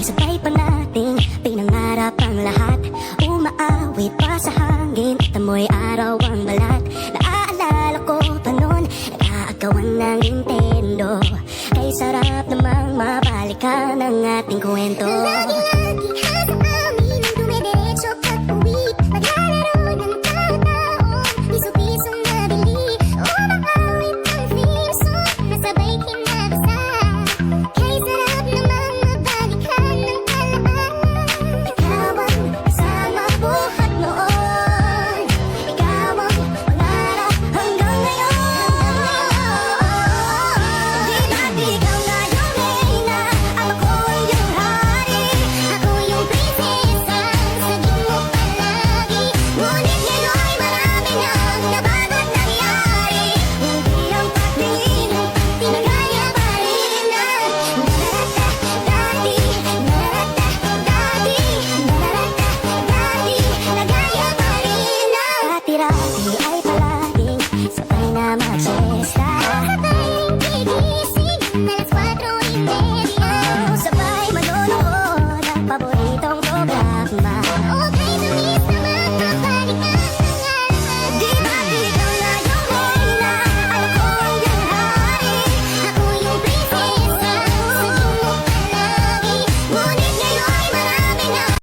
sabay pa nating pinangarap ang lahat. Umaawit pa sa hangin at amoy araw ang balat. Naaalala ko pa noon, nag-aagawan ng Nintendo. Kay sarap namang mabalikan ang ating kwento. Laging